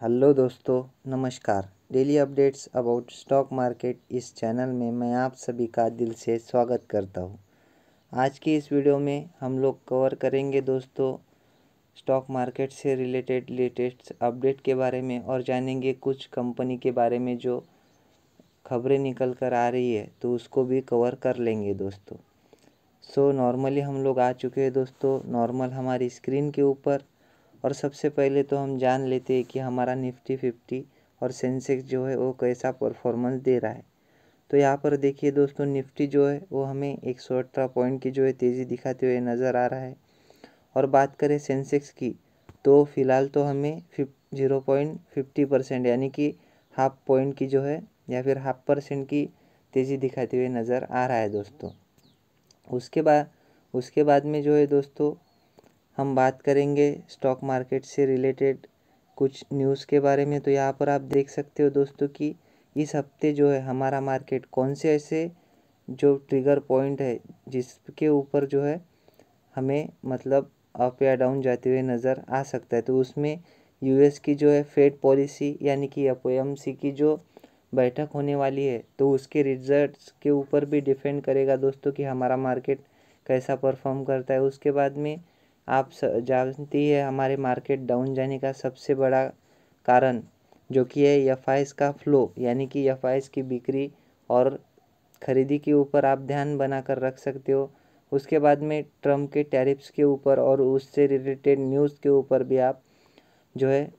Hello दोस्तों, नमस्कार। Daily updates about stock market इस चैनल में मैं आप सभी का दिल से स्वागत करता हूं। आज की इस वीडियो में हम लोग कवर करेंगे दोस्तों स्टॉक मार्केट से रिलेटेड लेटेस्ट अपडेट के बारे में और जानेंगे कुछ कंपनी के बारे में जो खबरें निकल कर आ रही है तो उसको भी कवर कर लेंगे दोस्तों। नॉर्मली हम लोग आ चुके हैं दोस्तों नॉर्मल हमारी स्क्रीन के ऊपर। और सबसे पहले तो हम जान लेते हैं कि हमारा निफ्टी 50 और सेंसेक्स जो है वो कैसा परफॉर्मेंस दे रहा है। तो यहाँ पर देखिए दोस्तों, निफ्टी जो है वो हमें 118 पॉइंट की जो है तेज़ी दिखाते हुए नज़र आ रहा है। और बात करें सेंसेक्स की तो फ़िलहाल तो हमें 0.50% यानी कि हाफ पॉइंट की जो है या फिर 0.5% की तेज़ी दिखाते हुए नज़र आ रहा है दोस्तों। उसके बाद में जो है दोस्तों हम बात करेंगे स्टॉक मार्केट से रिलेटेड कुछ न्यूज़ के बारे में। तो यहाँ पर आप देख सकते हो दोस्तों कि इस हफ्ते जो है हमारा मार्केट कौन से ऐसे जो ट्रिगर पॉइंट है जिसके ऊपर जो है हमें मतलब अप या डाउन जाते हुए नज़र आ सकता है। तो उसमें यूएस की जो है फेड पॉलिसी यानी कि एफओएमसी की जो बैठक होने वाली है तो उसके रिजल्ट्स के ऊपर भी डिपेंड करेगा दोस्तों कि हमारा मार्केट कैसा परफॉर्म करता है। उसके बाद में आप जानती है हमारे मार्केट डाउन जाने का सबसे बड़ा कारण जो कि है एफआईएस का फ्लो यानी कि एफआईएस की बिक्री और खरीदी के ऊपर आप ध्यान बनाकर रख सकते हो। उसके बाद में ट्रम्प के टैरिफ्स के ऊपर और उससे रिलेटेड न्यूज़ के ऊपर भी आप जो है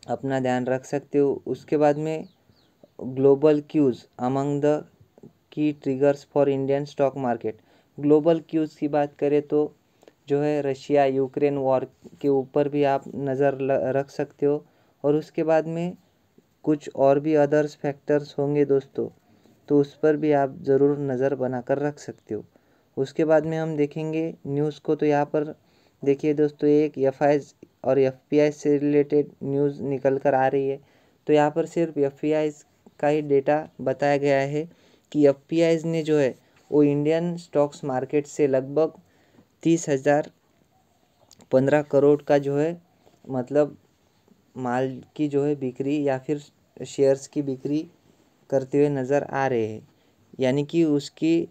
अपना ध्यान रख सकते हो। उसके बाद में global queues among the key triggers for Indian stock market. Global queues की बात करें तो जो है रशिया यूक्रेन वॉर के ऊपर भी आप नज़र रख सकते हो। और उसके बाद में कुछ और भी अदर्स फैक्टर्स होंगे दोस्तों तो उस पर भी आप ज़रूर नज़र बनाकर रख सकते हो। उसके बाद में हम देखेंगे न्यूज़ को। तो यहाँ पर देखिए दोस्तों, एक एफआईएस और एफपीआई से रिलेटेड न्यूज़ निकल कर आ रही है। तो यहाँ पर सिर्फ एफपीआई का ही डेटा बताया गया है कि एफपीआई ने जो है वो इंडियन स्टॉक्स मार्केट से लगभग 30,015 करोड़ का जो है मतलब माल की जो है बिक्री या फिर शेयर्स की बिक्री करते हुए नज़र आ रहे हैं। यानी कि उसकी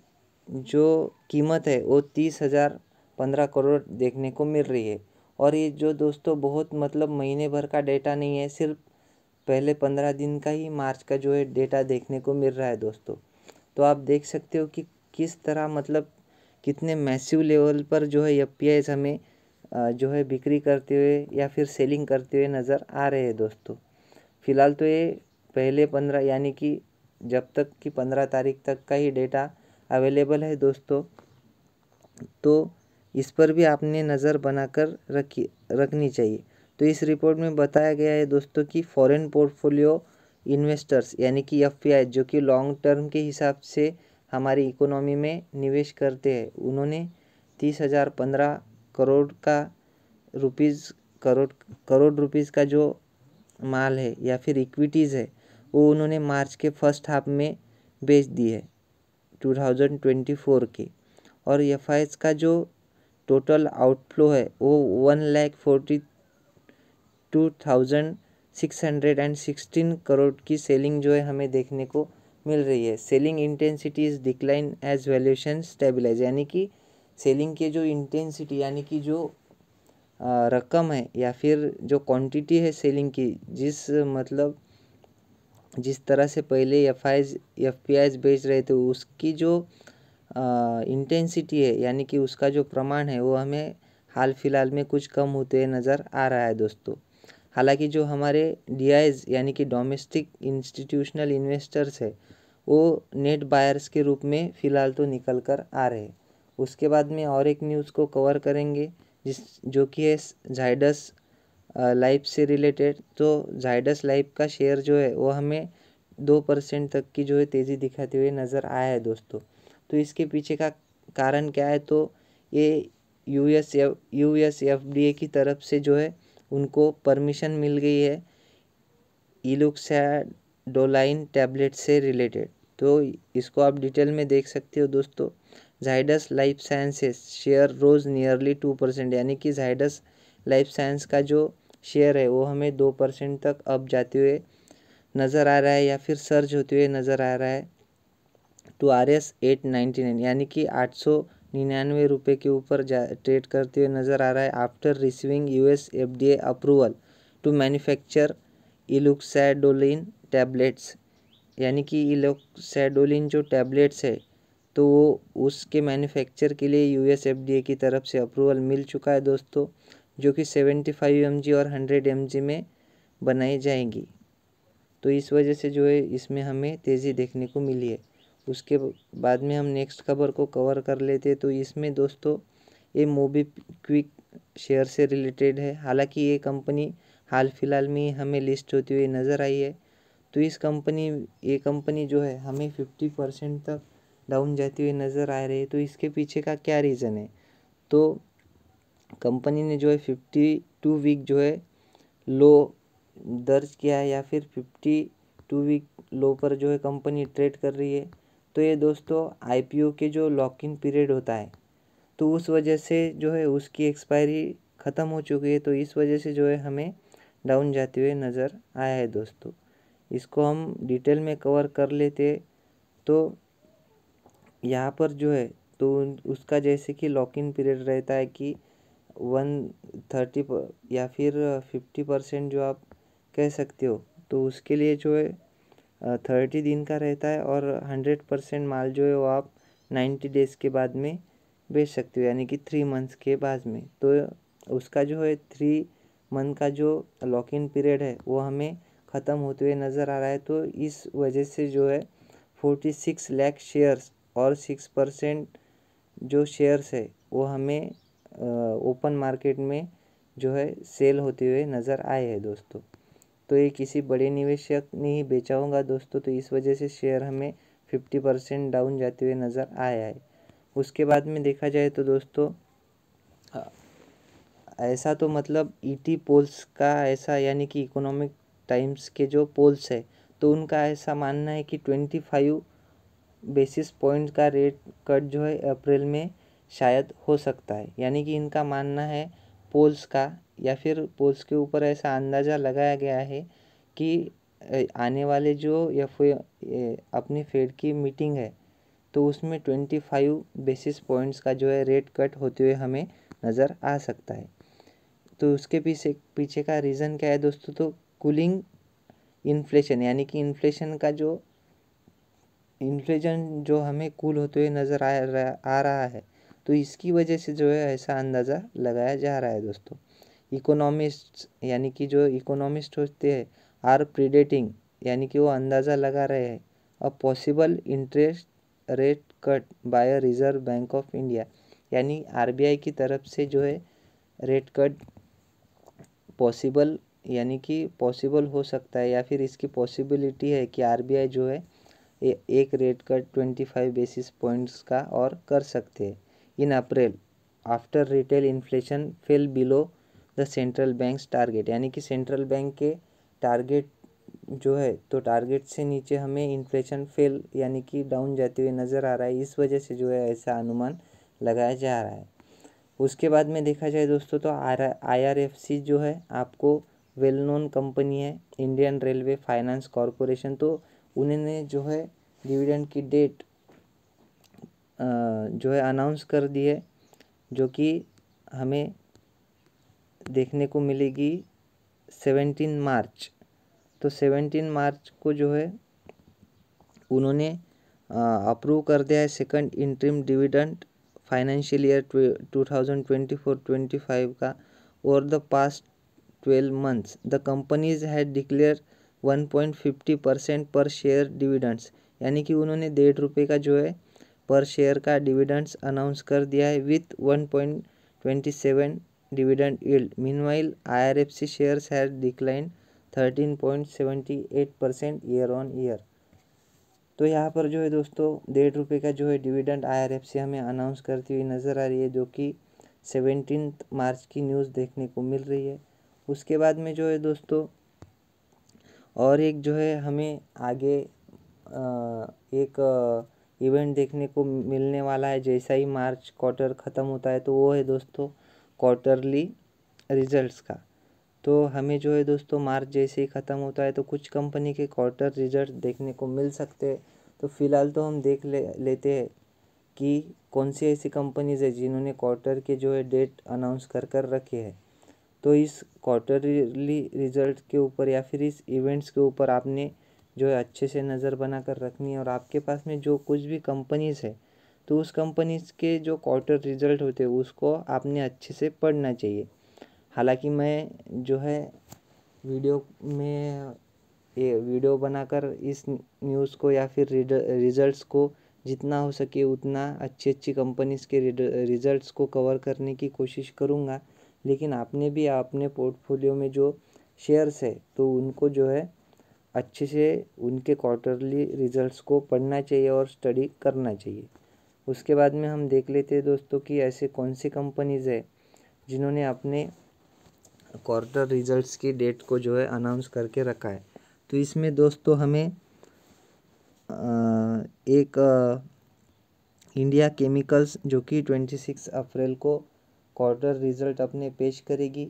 जो कीमत है वो 30,015 करोड़ देखने को मिल रही है। और ये जो दोस्तों बहुत मतलब महीने भर का डेटा नहीं है, सिर्फ पहले 15 दिन का ही मार्च का जो है डेटा देखने को मिल रहा है दोस्तों। तो आप देख सकते हो कि किस तरह मतलब कितने मैसिव लेवल पर जो है एफपीआई हमें जो है बिक्री करते हुए या फिर सेलिंग करते हुए नज़र आ रहे हैं दोस्तों। फ़िलहाल तो ये पहले 15 यानी कि जब तक कि 15 तारीख तक का ही डेटा अवेलेबल है दोस्तों, तो इस पर भी आपने नज़र बनाकर रखनी चाहिए। तो इस रिपोर्ट में बताया गया है दोस्तों कि फॉरेन पोर्टफोलियो इन्वेस्टर्स यानी कि एफपीआई जो कि लॉन्ग टर्म के हिसाब से हमारी इकोनॉमी में निवेश करते हैं, उन्होंने 30,015 करोड़ का करोड़ रुपीज़ का जो माल है या फिर इक्विटीज़ है वो उन्होंने मार्च के फर्स्ट हाफ में बेच दी है 2024 के। और एफआईएस का जो टोटल आउटफ्लो है वो 1,42,616 करोड़ की सेलिंग जो है हमें देखने को मिल रही है। Selling intensity is decline as valuation stabilize यानी कि सेलिंग के जो इंटेंसिटी यानी कि जो रकम है या फिर जो क्वांटिटी है सेलिंग की, जिस तरह से पहले एफपीआईज बेच रहे थे उसकी जो इंटेंसिटी है यानी कि उसका जो प्रमाण है वो हमें हाल फिलहाल में कुछ कम होते नज़र आ रहा है दोस्तों। हालांकि जो हमारे डीआईज यानी कि डोमेस्टिक इंस्टीट्यूशनल इन्वेस्टर्स है वो नेट बायर्स के रूप में फ़िलहाल तो निकल कर आ रहे हैं। उसके बाद में और एक न्यूज़ को कवर करेंगे जो कि है जाइडस लाइफ से रिलेटेड। तो जाइडस लाइफ का शेयर जो है वो हमें 2% तक की जो है तेज़ी दिखाते हुए नज़र आया है दोस्तों। तो इसके पीछे का कारण क्या है, तो ये यूएस एफडीए की तरफ से जो है उनको परमिशन मिल गई है इलुक्साडोलाइन टैबलेट से रिलेटेड। तो इसको आप डिटेल में देख सकते हो दोस्तों। जाइडस लाइफ साइंसेस शेयर रोज नियरली 2% यानी कि जाइडस लाइफ साइंस का जो शेयर है वो हमें 2% तक अप जाते हुए नज़र आ रहा है या फिर सर्ज होते हुए नज़र आ रहा है टू RS 899, यानी कि 899 रुपये के ऊपर ट्रेड करते हुए नज़र आ रहा है after receiving US FDA approval to manufacture eluxadoline tablets. यानी कि इलुक्साडोलिन जो टैबलेट्स है तो वो उसके मैन्युफैक्चर के लिए US FDA की तरफ से अप्रूवल मिल चुका है दोस्तों, जो कि 75 mg और 100 mg में बनाई जाएंगी। तो इस वजह से जो है इसमें हमें तेज़ी देखने को मिली है। उसके बाद में हम नेक्स्ट खबर को कवर कर लेते हैं। तो इसमें दोस्तों ये मोबीक्विक शेयर से रिलेटेड है। हालांकि ये कंपनी हाल फिलहाल में हमें लिस्ट होती हुई नज़र आई है। तो ये कंपनी जो है हमें 50% तक डाउन जाती हुई नज़र आ रही है। तो इसके पीछे का क्या रीज़न है? तो कंपनी ने जो है 52 वीक जो है लो दर्ज किया है या फिर 52 वीक लो पर जो है कंपनी ट्रेड कर रही है। तो ये दोस्तों IPO के जो लॉक इन पीरियड होता है तो उस वजह से जो है उसकी एक्सपायरी ख़त्म हो चुकी है। तो इस वजह से जो है हमें डाउन जाते हुए नज़र आया है दोस्तों। इसको हम डिटेल में कवर कर लेते। तो यहाँ पर जो है तो उसका जैसे कि लॉक इन पीरियड रहता है कि 130 या फिर 50% जो आप कह सकते हो, तो उसके लिए जो है 30 दिन का रहता है और 100% माल जो है वो आप 90 डेज़ के बाद में बेच सकते हो, यानी कि 3 मंथ्स के बाद में। तो उसका जो है 3 मंथ का जो लॉक इन पीरियड है वो हमें ख़त्म होते हुए नज़र आ रहा है। तो इस वजह से जो है 46 लाख शेयर्स और 6% जो शेयर्स है वो हमें ओपन मार्केट में जो है सेल होते हुए नज़र आए हैं दोस्तों। तो ये किसी बड़े निवेशक ने ही बेचा होगा दोस्तों, तो इस वजह से शेयर हमें 50% डाउन जाते हुए नज़र आया है। उसके बाद में देखा जाए तो दोस्तों ऐसा तो मतलब ET पोल्स का ऐसा, यानी कि इकोनॉमिक टाइम्स के जो पोल्स है तो उनका ऐसा मानना है कि 25 बेसिस पॉइंट का रेट कट जो है अप्रैल में शायद हो सकता है। यानी कि इनका मानना है पोल्स का, या फिर पोल्स के ऊपर ऐसा अंदाज़ा लगाया गया है कि आने वाले जो अपनी फेड की मीटिंग है तो उसमें 25 बेसिस पॉइंट्स का जो है रेट कट होते हुए हमें नज़र आ सकता है। तो उसके पीछे का रीज़न क्या है दोस्तों? तो कूलिंग इन्फ्लेशन, यानी कि इन्फ्लेशन जो हमें कूल होते हुए नज़र आ रहा है, तो इसकी वजह से जो है ऐसा अंदाज़ा लगाया जा रहा है दोस्तों। इकोनॉमिस्ट, यानी कि जो इकोनॉमिस्ट होते हैं आर प्रिडेटिंग, यानी कि वो अंदाज़ा लगा रहे हैं a possible interest rate cut by reserve bank of India, यानी RBI की तरफ से जो है रेट कट पॉसिबल, यानी कि पॉसिबल हो सकता है या फिर इसकी पॉसिबिलिटी है कि RBI जो है एक रेट कट 25 बेसिस पॉइंट्स का और कर सकते हैं in April after retail inflation fell below the central bank's target. यानी कि सेंट्रल बैंक के टारगेट जो है तो टारगेट से नीचे हमें इन्फ्लेशन फेल यानी कि डाउन जाते हुए नज़र आ रहा है। इस वजह से जो है ऐसा अनुमान लगाया जा रहा है। उसके बाद में देखा जाए दोस्तों तो IRFC जो है आपको वेल नोन कंपनी है, इंडियन रेलवे फाइनेंस कॉरपोरेशन। तो उन्होंने जो है डिविडेंड की डेट जो है अनाउंस कर दी है, जो कि हमें देखने को मिलेगी 17 मार्च। तो 17 मार्च को जो है उन्होंने अप्रूव कर दिया है second interim dividend financial year 2024-25 का। Over the past 12 months the companies had declare 1.50% पर शेयर डिविडेंड्स, यानी कि उन्होंने ₹1.5 का जो है पर शेयर का डिविडेंड्स अनाउंस कर दिया है with 1.27 dividend yield. Meanwhile IRFC shares had decline 13.78% year on year. तो यहाँ पर जो है दोस्तों ₹1.5 का जो है डिविडेंड IRFC हमें अनाउंस करती हुई नज़र आ रही है, जो कि 17 मार्च की न्यूज़ देखने को मिल रही है। उसके बाद में जो है दोस्तों और एक जो है हमें आगे एक इवेंट देखने को मिलने वाला है जैसा ही मार्च क्वार्टर ख़त्म होता है, तो वो है दोस्तों क्वार्टरली रिजल्ट्स का। तो हमें जो है दोस्तों मार्च जैसे ही ख़त्म होता है तो कुछ कंपनी के क्वार्टर रिजल्ट देखने को मिल सकते हैं। तो फ़िलहाल तो हम देख लेते हैं कि कौन सी ऐसी कंपनीज़ है जिन्होंने क्वार्टर के जो है डेट अनाउंस कर रखे हैं। तो इस क्वार्टरली रिजल्ट के ऊपर या फिर इस इवेंट्स के ऊपर आपने जो है अच्छे से नज़र बना कर रखनी है। और आपके पास में जो कुछ भी कंपनीज़ है तो उस कंपनीज़ के जो क्वार्टर रिजल्ट होते हैं उसको आपने अच्छे से पढ़ना चाहिए। हालांकि मैं जो है वीडियो में ये वीडियो बनाकर इस न्यूज़ को या फिर रिजल्ट्स को जितना हो सके उतना अच्छी अच्छी कंपनीज़ के रिजल्ट्स को कवर करने की कोशिश करूँगा। लेकिन आपने भी अपने पोर्टफोलियो में जो शेयर्स है तो उनको जो है अच्छे से उनके क्वार्टरली रिजल्ट्स को पढ़ना चाहिए और स्टडी करना चाहिए। उसके बाद में हम देख लेते हैं दोस्तों कि ऐसे कौन सी कंपनीज़ है जिन्होंने अपने क्वार्टर रिजल्ट्स की डेट को जो है अनाउंस करके रखा है। तो इसमें दोस्तों हमें एक इंडिया केमिकल्स जो कि 26 अप्रैल को क्वार्टर रिजल्ट अपने पेश करेगी।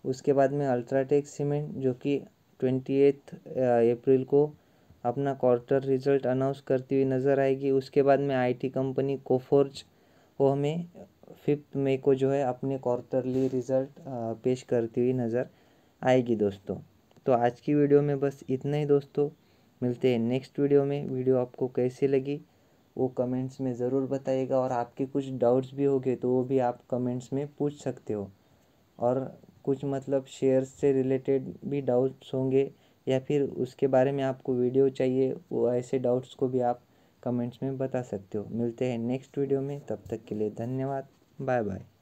उसके बाद में अल्ट्राटेक सीमेंट जो कि 28 अप्रैल को अपना क्वार्टर रिजल्ट अनाउंस करती हुई नज़र आएगी। उसके बाद में आईटी कंपनी कोफोर्ज वो हमें 5 मई को जो है अपने क्वार्टरली रिजल्ट पेश करती हुई नज़र आएगी दोस्तों। तो आज की वीडियो में बस इतना ही दोस्तों, मिलते हैं नेक्स्ट वीडियो में। वीडियो आपको कैसी लगी वो कमेंट्स में ज़रूर बताइएगा, और आपके कुछ डाउट्स भी होंगे तो वो भी आप कमेंट्स में पूछ सकते हो। और कुछ मतलब शेयर्स से रिलेटेड भी डाउट्स होंगे या फिर उसके बारे में आपको वीडियो चाहिए, वो ऐसे डाउट्स को भी आप कमेंट्स में बता सकते हो। मिलते हैं नेक्स्ट वीडियो में, तब तक के लिए धन्यवाद, बाय बाय।